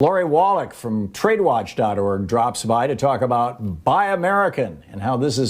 Lori Wallach from TradeWatch.org drops by to talk about Buy American and how this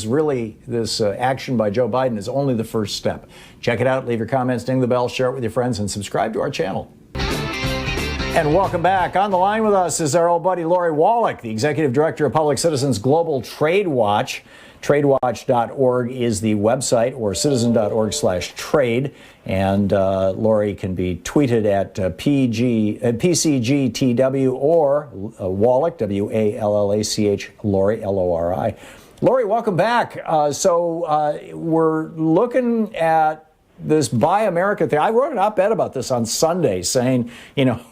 action by Joe Biden is only the first step. Check it out, leave your comments, ding the bell, share it with your friends, and subscribe to our channel. And welcome back. On the line with us is our old buddy Lori Wallach, the Executive Director of Public Citizens Global Trade Watch. TradeWatch.org is the website, or citizen.org/trade. And Lori can be tweeted at PCGTW or Wallach, WALLACH, Lori, LORI. Lori, welcome back. We're looking at this Buy America thing. I wrote an op-ed about this on Sunday saying,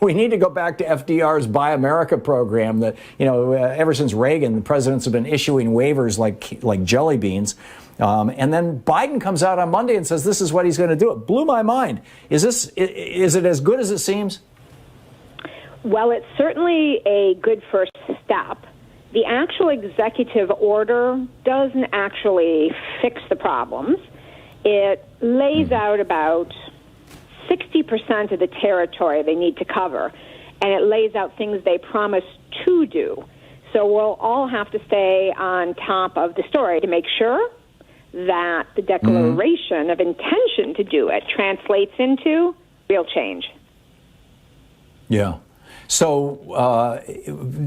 we need to go back to FDR's Buy America program that, ever since Reagan, the presidents have been issuing waivers like jelly beans. And then Biden comes out on Monday and says this is what he's going to do. It blew my mind. Is it as good as it seems? Well, it's certainly a good first step. The actual executive order doesn't actually fix the problems. It lays out about 60% of the territory they need to cover, and it lays out things they promise to do. So we'll all have to stay on top of the story to make sure that the declaration of intention to do it translates into real change. Yeah. So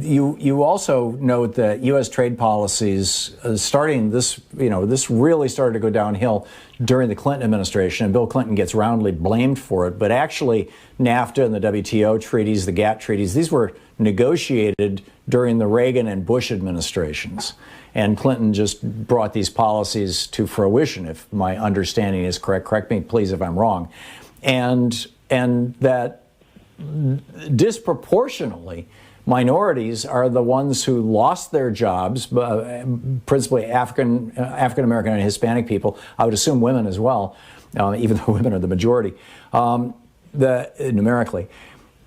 you also note that U.S. trade policies starting this really started to go downhill during the Clinton administration, and Bill Clinton gets roundly blamed for it. But actually, NAFTA and the WTO treaties, the GATT treaties, these were negotiated during the Reagan and Bush administrations. And Clinton just brought these policies to fruition, if my understanding is correct. Correct me, please, if I'm wrong. And that disproportionately, minorities are the ones who lost their jobs, principally African American and Hispanic people. I would assume women as well, even though women are the majority numerically.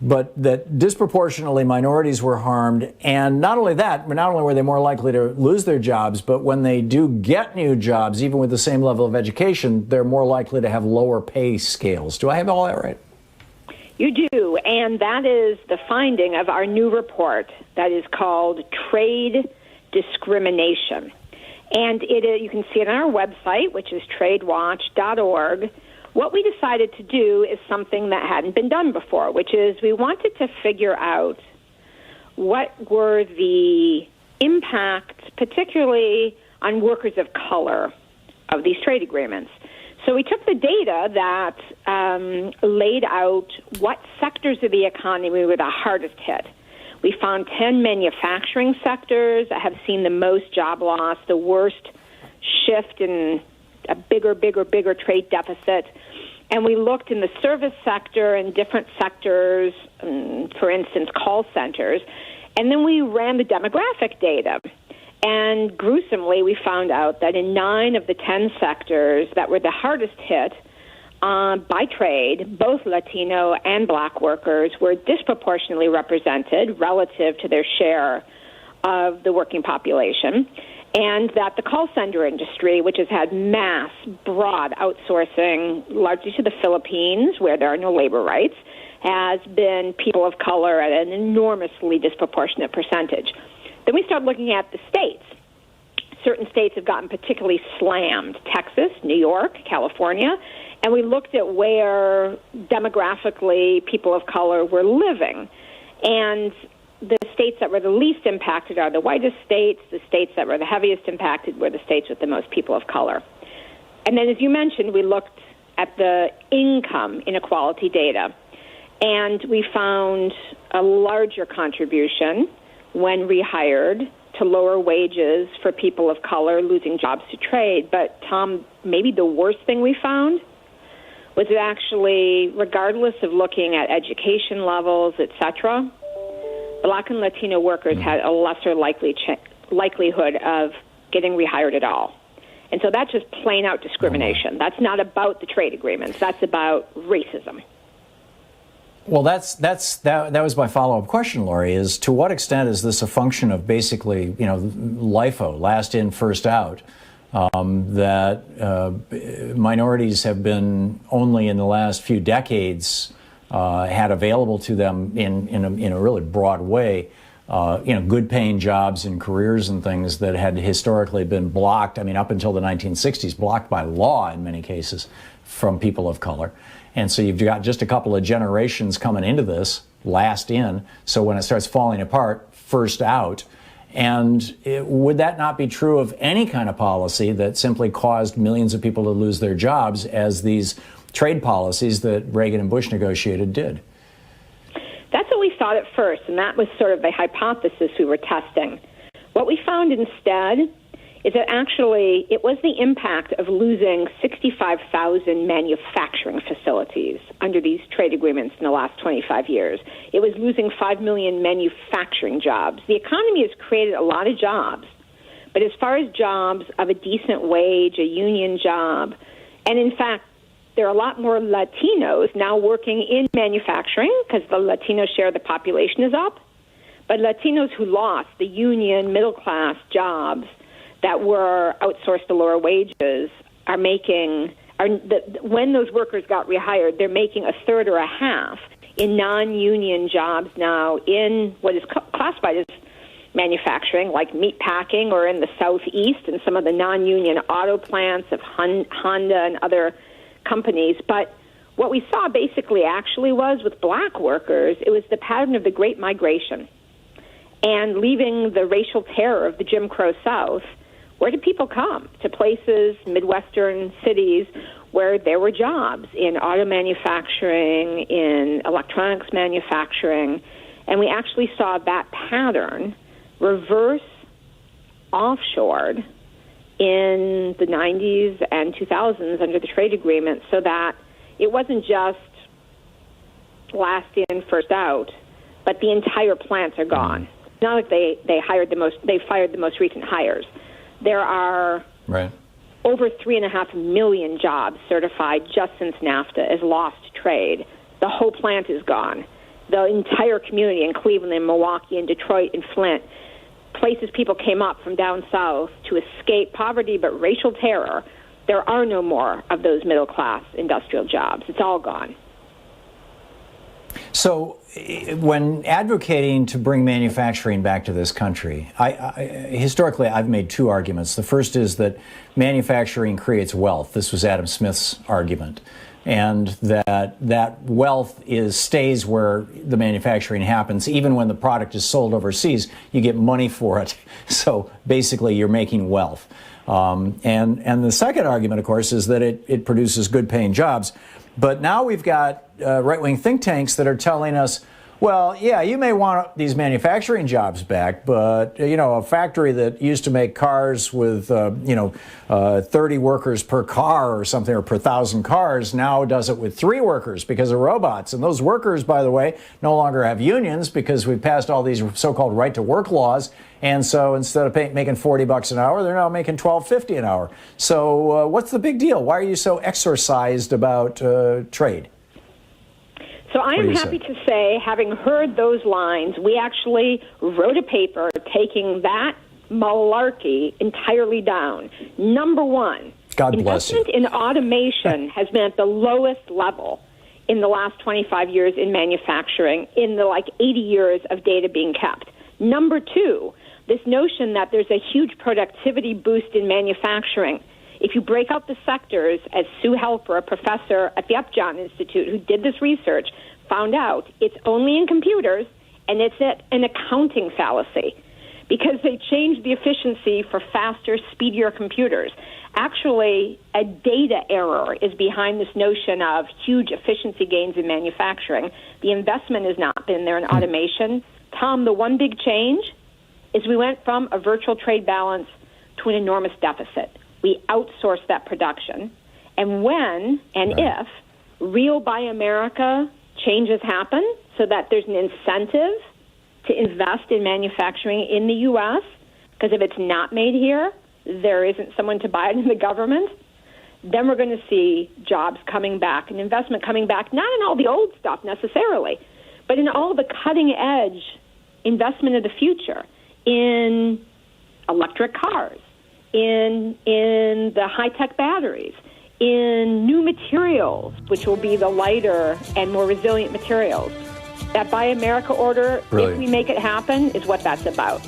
But that disproportionately minorities were harmed, and not only that, not only were they more likely to lose their jobs, but when they do get new jobs, even with the same level of education, they're more likely to have lower pay scales. Do I have all that right? You do, and that is the finding of our new report that is called Trade Discrimination. And you can see it on our website, which is tradewatch.org. What we decided to do is something that hadn't been done before, which is we wanted to figure out what were the impacts, particularly on workers of color, of these trade agreements. So we took the data that laid out what sectors of the economy were the hardest hit. We found 10 manufacturing sectors that have seen the most job loss, the worst shift in a bigger trade deficit. And we looked in the service sector and different sectors, for instance, call centers. And then we ran the demographic data. And gruesomely, we found out that in 9 of the 10 sectors that were the hardest hit by trade, both Latino and Black workers were disproportionately represented relative to their share of the working population, and that the call center industry, which has had mass, broad outsourcing, largely to the Philippines, where there are no labor rights, has been people of color at an enormously disproportionate percentage. Then we started looking at the states. Certain states have gotten particularly slammed: Texas, New York, California. And we looked at where demographically people of color were living. And the states that were the least impacted are the whitest states. The states that were the heaviest impacted were the states with the most people of color. And then, as you mentioned, we looked at the income inequality data. And we found a larger contribution when rehired to lower wages for people of color losing jobs to trade. But, Tom, maybe the worst thing we found was that actually, regardless of looking at education levels, et cetera, Black and Latino workers had a lesser likelihood of getting rehired at all. And so that's just plain out discrimination. That's not about the trade agreements. That's about racism. Well, that was my follow-up question, Lori, is to what extent is this a function of basically, LIFO, last in, first out, that minorities have been only in the last few decades had available to them in a really broad way, good paying jobs and careers and things that had historically been blocked, I mean, up until the 1960s, blocked by law in many cases from people of color. And so you've got just a couple of generations coming into this, last in, so when it starts falling apart, first out. And would that not be true of any kind of policy that simply caused millions of people to lose their jobs, as these trade policies that Reagan and Bush negotiated did? That's what we thought at first, and that was sort of the hypothesis we were testing. What we found instead is that actually it was the impact of losing 65,000 manufacturing facilities under these trade agreements in the last 25 years. It was losing 5 million manufacturing jobs. The economy has created a lot of jobs, but as far as jobs of a decent wage, a union job, and in fact, there are a lot more Latinos now working in manufacturing because the Latino share of the population is up, but Latinos who lost the union, middle-class jobs that were outsourced to lower wages when those workers got rehired, they're making a third or a half in non-union jobs now in what is classified as manufacturing, like meat packing, or in the Southeast and some of the non-union auto plants of Honda and other companies. But what we saw basically actually was with black workers, it was the pattern of the Great Migration. And leaving the racial terror of the Jim Crow South, where did people come? To places, Midwestern cities, where there were jobs in auto manufacturing, in electronics manufacturing, and we actually saw that pattern reverse offshored in the 90s and 2000s under the trade agreement, so that it wasn't just last in, first out, but the entire plants are gone. It's not like they fired the most recent hires. There are over 3.5 million jobs certified just since NAFTA as lost trade. The whole plant is gone. The entire community in Cleveland and Milwaukee and Detroit and Flint, places people came up from down south to escape poverty but racial terror, there are no more of those middle-class industrial jobs. It's all gone. So when advocating to bring manufacturing back to this country, historically I've made two arguments. The first is that manufacturing creates wealth. This was Adam Smith's argument. And that wealth stays where the manufacturing happens. Even when the product is sold overseas, you get money for it. So basically you're making wealth. And the second argument, of course, is that it produces good-paying jobs. But now we've got right-wing think tanks that are telling us, well, yeah, you may want these manufacturing jobs back, but, a factory that used to make cars with, 30 workers per car or something, or per 1,000 cars, now does it with 3 workers because of robots. And those workers, by the way, no longer have unions because we've passed all these so-called right-to-work laws. And so instead of making $40 an hour, they're now making $12.50 an hour. So what's the big deal? Why are you so exorcised about trade? So I am happy to say, having heard those lines, we actually wrote a paper taking that malarkey entirely down. Number one, God bless you. Investment in automation has been at the lowest level in the last 25 years in manufacturing, in the 80 years of data being kept. Number two, this notion that there's a huge productivity boost in manufacturing. If you break out the sectors, as Sue Helper, a professor at the Upjohn Institute who did this research, found out, it's only in computers, and it's an accounting fallacy because they changed the efficiency for faster, speedier computers. Actually, a data error is behind this notion of huge efficiency gains in manufacturing. The investment has not been there in automation. Tom, the one big change is we went from a virtual trade balance to an enormous deficit. We outsourced that production. And when and if real Buy America changes happen so that there's an incentive to invest in manufacturing in the U.S., because if it's not made here, there isn't someone to buy it in the government, then we're going to see jobs coming back and investment coming back, not in all the old stuff necessarily, but in all the cutting-edge investment of the future, in electric cars, in the high-tech batteries, in new materials, which will be the lighter and more resilient materials. That Buy America order, Brilliant. if we make it happen, is what that's about.